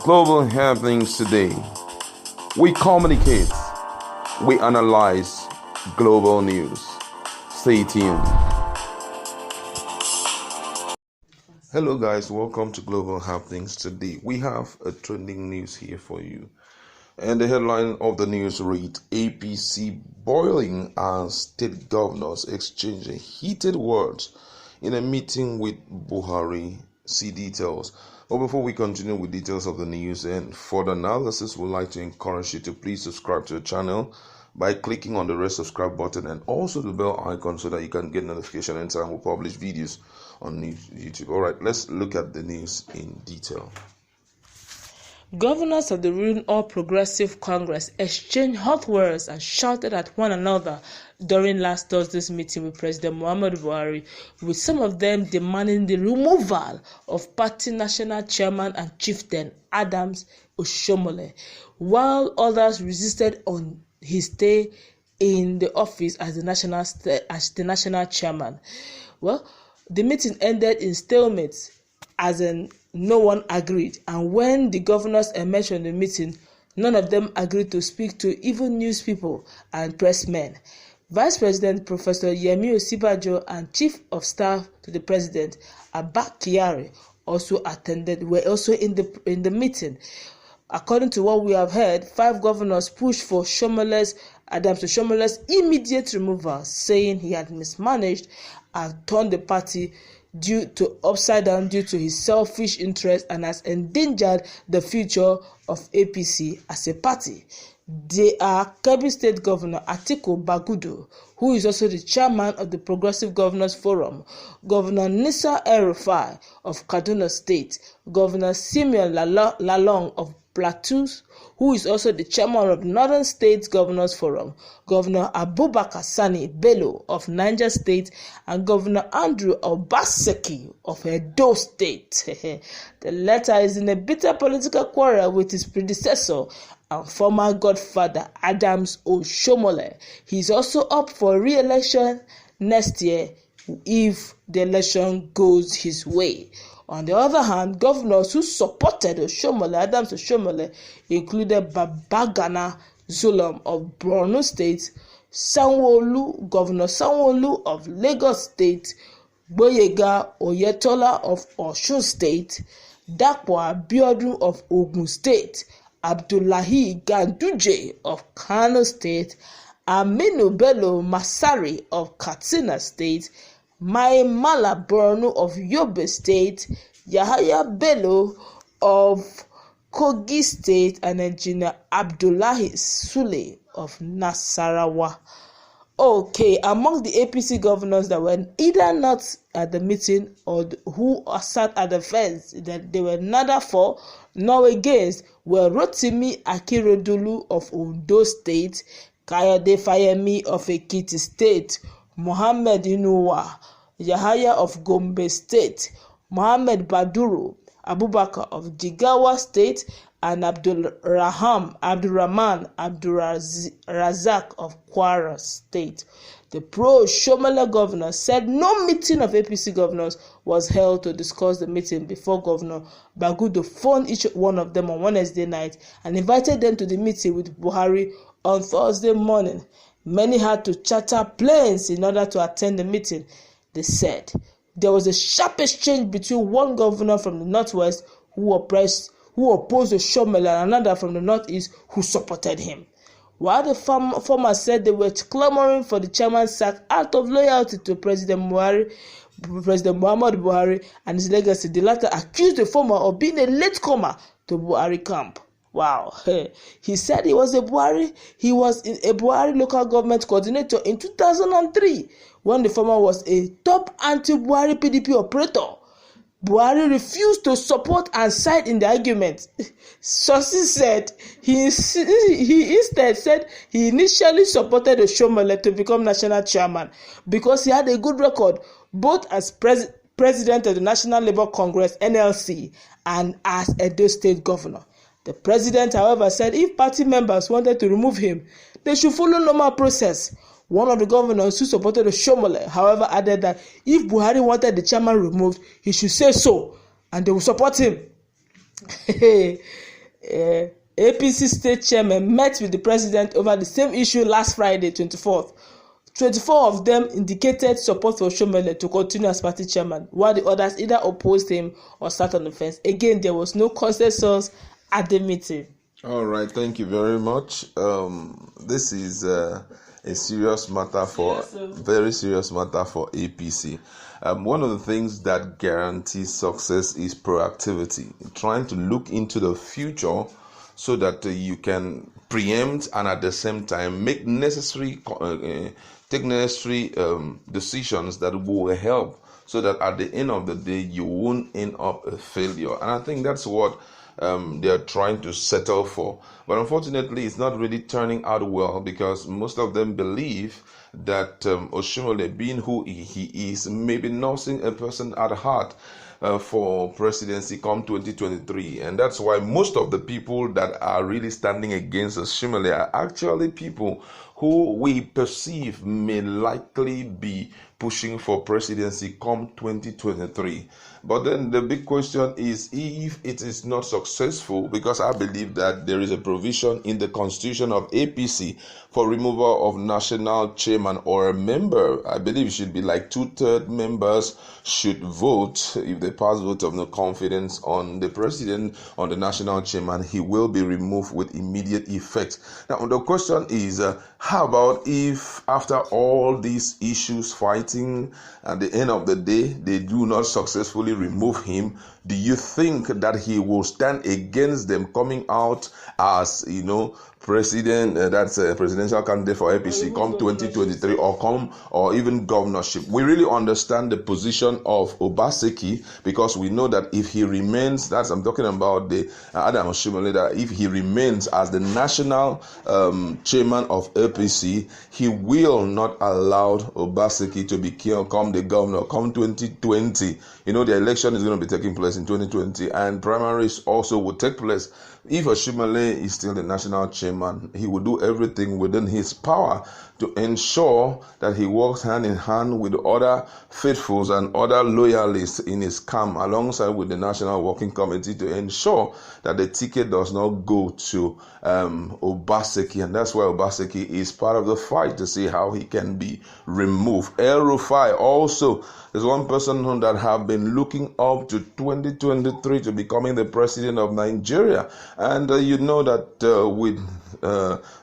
Global happenings today. We communicate, we analyze global news. Stay tuned. Hello guys, welcome to Global Happenings today. We have a trending news here for you. And the headline of the news reads, APC boiling as state governors exchange heated words in a meeting with Buhari. See details. But before we continue with details of the news and further analysis, we'd like to encourage you to please subscribe to the channel by clicking on the red subscribe button and also the bell icon so that you can get notification anytime we publish videos on YouTube. All right, let's look at the news in detail. Governors of the ruling All Progressive Congress exchanged hot words and shouted at one another during last Thursday's meeting with President Muhammadu Buhari, with some of them demanding the removal of party national chairman and chieftain Adams Oshiomole, while others resisted on his stay in the office as the national chairman. Well, the meeting ended in stalemate, as in no one agreed, and when the governors emerged from the meeting, none of them agreed to speak to even news people and pressmen. Vice President Professor Yemi Osinbajo and Chief of Staff to the President Abba Kyari were also in the meeting. According to what we have heard, 5 governors pushed for Adams Oshomole's immediate removal, saying he had mismanaged and turned the party upside down due to his selfish interest and has endangered the future of APC as a party. They are Kebbi State Governor Atiku Bagudu, who is also the chairman of the Progressive Governors Forum, Governor Nisa El-Rufai of Kaduna State, Governor Simeon Lalong of Plateau, who is also the chairman of Northern States Governors Forum, Governor Abubakar Sani Bello of Niger State, and Governor Andrew Obaseki of Edo State. The latter is in a bitter political quarrel with his predecessor and former godfather Adams Oshiomole. He is also up for re-election next year if the election goes his way. On the other hand, governors who supported Adams Oshiomole included Babagana Zulum of Borno State, Governor Sanwo-Olu of Lagos State, Gboyega Oyetola of Osun State, Dapo Abiodun of Ogun State, Abdullahi Ganduje of Kano State, Aminu Bello Masari of Katsina State, Mai Mala Borno of Yobe State, Yahaya Bello of Kogi State, and Engineer Abdullahi Sule of Nasarawa. Okay, among the APC governors that were either not at the meeting or who sat at the fence, that they were neither for nor against, were Rotimi Akeredolu of Ondo State, Kayode Fayemi of Ekiti State, Mohammed Inuwa Yahaya of Gombe State, Mohammed Baduru Abubakar of Jigawa State, and Abdurrahman Abdurazak of Kwara State. The pro-Shomole governor said no meeting of APC governors was held to discuss the meeting before Governor Bagudu phoned each one of them on Wednesday night and invited them to the meeting with Buhari on Thursday morning. Many had to charter planes in order to attend the meeting, they said. There was a sharp exchange between one governor from the northwest who opposed Oshiomole and another from the northeast who supported him. While the former said they were clamoring for the chairman's sack out of loyalty to President Muhammadu Buhari and his legacy, the latter accused the former of being a latecomer to Buhari camp. Wow. He said he was a Buhari local government coordinator in 2003 when the former was a top anti-Buhari PDP operator. Buhari refused to support and side in the argument. Sources said he instead said he initially supported Oshiomole to become national chairman because he had a good record both as president of the National Labour Congress (NLC) and as Edo State governor. The president, however, said if party members wanted to remove him, they should follow normal process. One of the governors who supported Oshiomole, however, added that if Buhari wanted the chairman removed, he should say so, and they will support him. APC state chairman met with the president over the same issue last Friday, 24th. 24 of them indicated support for Oshiomole to continue as party chairman, while the others either opposed him or sat on the fence. Again, there was no consensus at the meeting. All right, thank you very much. This is a serious matter very serious matter for APC. One of the things that guarantees success is proactivity, trying to look into the future so that you can preempt and at the same time make necessary decisions that will help, so that at the end of the day you won't end up a failure. And I think that's what they are trying to settle for. But unfortunately, it's not really turning out well, because most of them believe that Oshiomole, being who he is, may be nursing a person at heart for presidency come 2023. And that's why most of the people that are really standing against Oshiomole are actually people who we perceive may likely be pushing for presidency come 2023. But then the big question is, if it is not successful, because I believe that there is a provision in the constitution of APC for removal of national chairman or a member. I believe it should be like 2/3 members should vote. If they pass vote of no confidence on the president, on the national chairman, he will be removed with immediate effect. Now the question is, how about if after all these issues fighting, at the end of the day they do not successfully remove him? Do you think that he will stand against them coming out as, president, that's a presidential candidate for APC come 2023, or even governorship? We really understand the position of Obaseki, because we know that if he remains, I'm talking about the Adam Oshiomole, that if he remains as the national chairman of APC, he will not allow Obaseki to become the governor come 2020. The election is going to be taking place in 2020, and primaries also will take place. If Oshiomole is still the national chairman, he will do everything within his power to ensure that he works hand in hand with other faithfuls and other loyalists in his camp, alongside with the National Working Committee, to ensure that the ticket does not go to Obaseki. And that's why Obaseki is part of the fight to see how he can be removed. El Rufai also is one person that have been looking up to 2023 to becoming the president of Nigeria. And that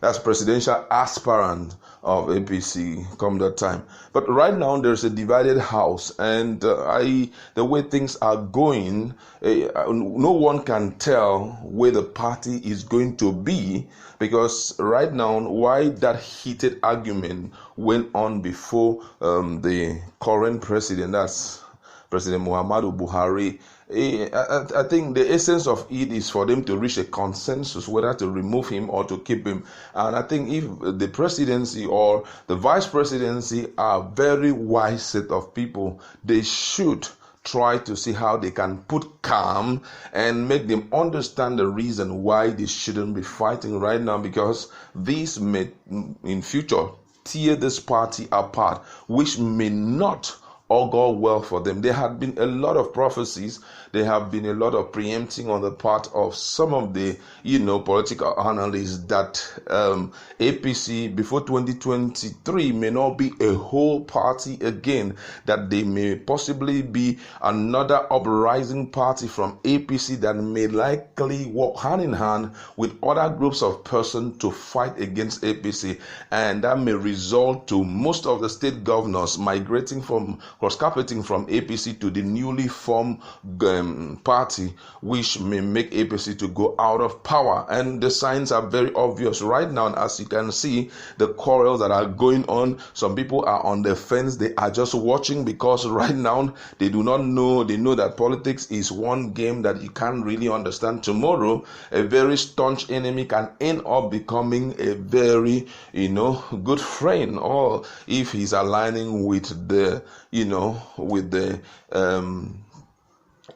as presidential aspirant of APC come that time. But right now there's a divided house, and the way things are going, no one can tell where the party is going to be, because right now, why that heated argument went on before the current president, that's President Muhammadu Buhari. I think the essence of it is for them to reach a consensus whether to remove him or to keep him. And I think if the presidency or the vice presidency are a very wise set of people, they should try to see how they can put calm and make them understand the reason why they shouldn't be fighting right now, because this may in future tear this party apart, which may not augur well for them. There had been a lot of prophecies. There have been a lot of preempting on the part of some of the, political analysts that APC before 2023 may not be a whole party again, that they may possibly be another uprising party from APC that may likely work hand in hand with other groups of persons to fight against APC. And that may result to most of the state governors migrating from cross-carpeting from APC to the newly formed party, which may make APC to go out of power. And the signs are very obvious right now. As you can see, the quarrels that are going on, some people are on the fence. They are just watching, because right now they do not know. They know that politics is one game that you can't really understand. Tomorrow, a very staunch enemy can end up becoming a very, good friend, or if he's aligning with the,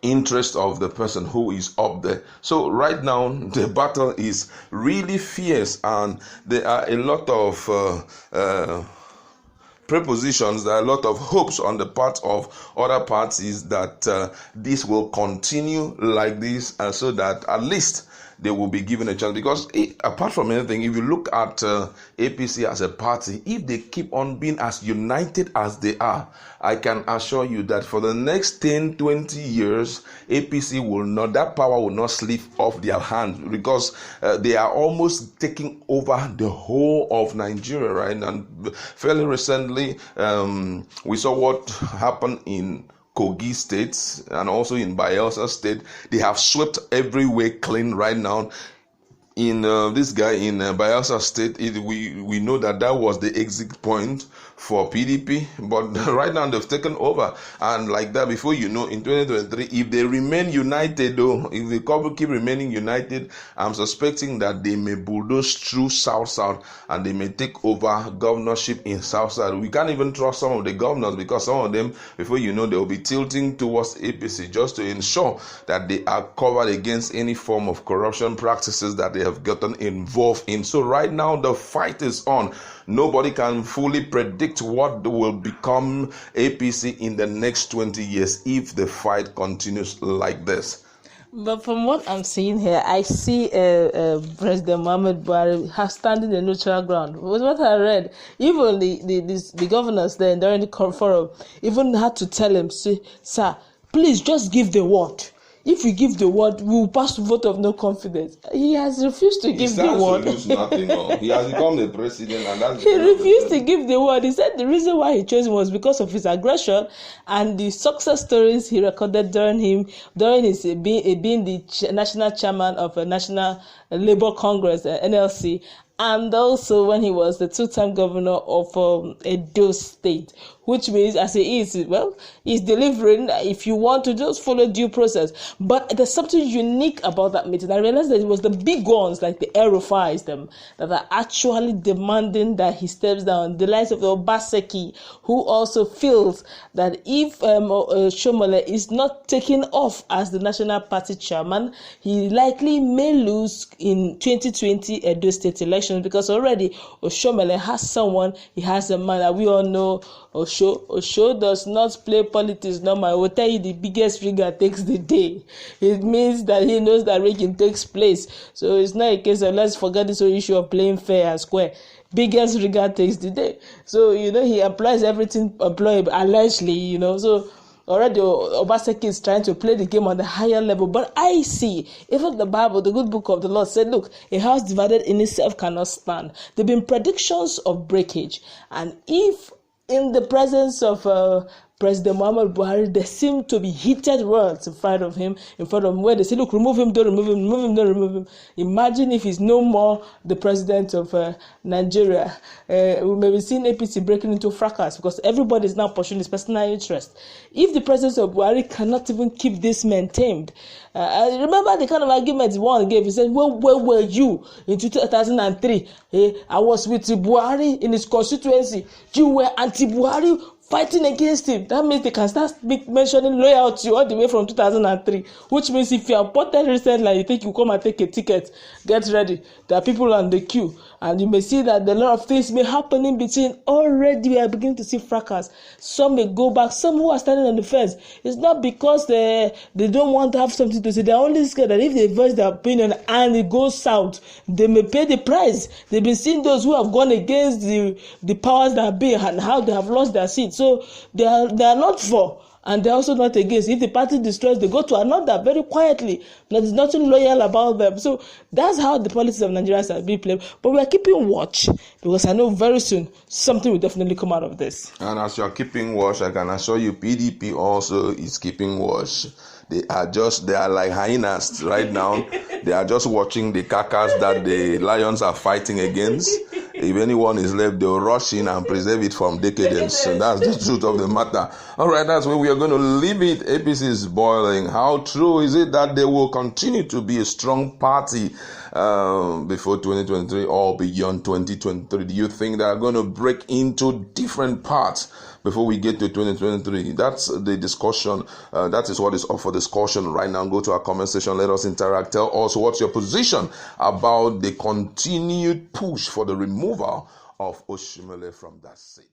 interest of the person who is up there. So right now the battle is really fierce, and there are a lot of prepositions, there are a lot of hopes on the part of other parties that this will continue like this, so that at least they will be given a chance. Because apart from anything, if you look at APC as a party, if they keep on being as united as they are, I can assure you that for the next 10, 20 years, APC will not, that power will not slip off their hands, because they are almost taking over the whole of Nigeria, right? And fairly recently, we saw what happened in Kogi State and also in Bayelsa State. They have swept every way clean right now. In this guy in Bayelsa State, we know that was the exit point for PDP, but right now they've taken over, and like that, before you know, in 2023, if they remain united, though, if the couple keep remaining united, I'm suspecting that they may bulldoze through South, and they may take over governorship in South. We can't even trust some of the governors, because some of them, before you know, they will be tilting towards APC just to ensure that they are covered against any form of corruption practices that they have gotten involved in. So right now the fight is on. Nobody can fully predict what will become APC in the next 20 years if the fight continues like this. But from what I'm seeing here, I see President Muhammad Buhari has standing the neutral ground. With what I read, even the governors there during the forum even had to tell him, say, sir, please just give the word. If you give the word, we will pass the vote of no confidence. He has refused to give the word. He has become the president, and that's he refused to give the word. He said the reason why he chose him was because of his aggression and the success stories he recorded during his being the national chairman of a National Labour Congress, NLC, and also when he was the two-time governor of Edo State, which means, as he is, well, he's delivering. If you want to just follow due process, but there's something unique about that meeting. I realized that it was the big ones, like the Aerofiles, them that are actually demanding that he steps down. The likes of the Obaseki, who also feels that if Oshiomole is not taken off as the National Party chairman, he likely may lose in 2020 Edo State elections, because already Oshiomole has someone, he has a man that we all know. Osho does not play politics normal. I will tell you, the biggest rigger takes the day. It means that he knows that rigging takes place. So it's not a case of let's forget this whole issue of playing fair and square. Biggest rigger takes the day. So, he applies everything employable, allegedly, So already Obaseki is trying to play the game on the higher level. But I see, even the Bible, the good book of the Lord said, look, a house divided in itself cannot stand. There have been predictions of breakage. And if in the presence of President Muhammad Buhari, there seem to be heated words in front of him, where they say, look, remove him, don't remove him, remove him, don't remove him. Imagine if he's no more the president of Nigeria. We may be seeing APC breaking into fracas, because everybody is now pursuing his personal interest. If the presence of Buhari cannot even keep this man tamed, I remember the kind of arguments one gave. He said, well, where were you in 2003? I was with Buhari in his constituency. You were anti-Buhari, fighting against him. That means they can start mentioning loyalty all the way from 2003, which means if you are voted recently and you think you come and take a ticket, get ready. There are people on the queue, and you may see that a lot of things may happen in between. Already we are beginning to see fracas. Some may go back. Some who are standing on the fence, it's not because they don't want to have something to say. They're only scared that if they voice their opinion and it goes south, they may pay the price. They've been seeing those who have gone against the powers that be and how they have lost their seats. So they are not for, and they're also not against. If the party destroys, they go to another very quietly. There's nothing loyal about them. So that's how the politics of Nigeria has been played. But we are keeping watch, because I know very soon something will definitely come out of this. And as you are keeping watch, I can assure you PDP also is keeping watch. They are like hyenas right now. They are just watching the carcass that the lions are fighting against. If anyone is left, they'll rush in and preserve it from decadence. And that's the truth of the matter. All right, that's where we are going to leave it. APC is boiling. How true is it that they will continue to be a strong party before 2023 or beyond 2023? Do you think they are going to break into different parts before we get to 2023? That's the discussion. That is what is up for discussion right now. Go to our comment section. Let us interact. Tell us what's your position about the continued push for the removal of Oshiomole from that seat.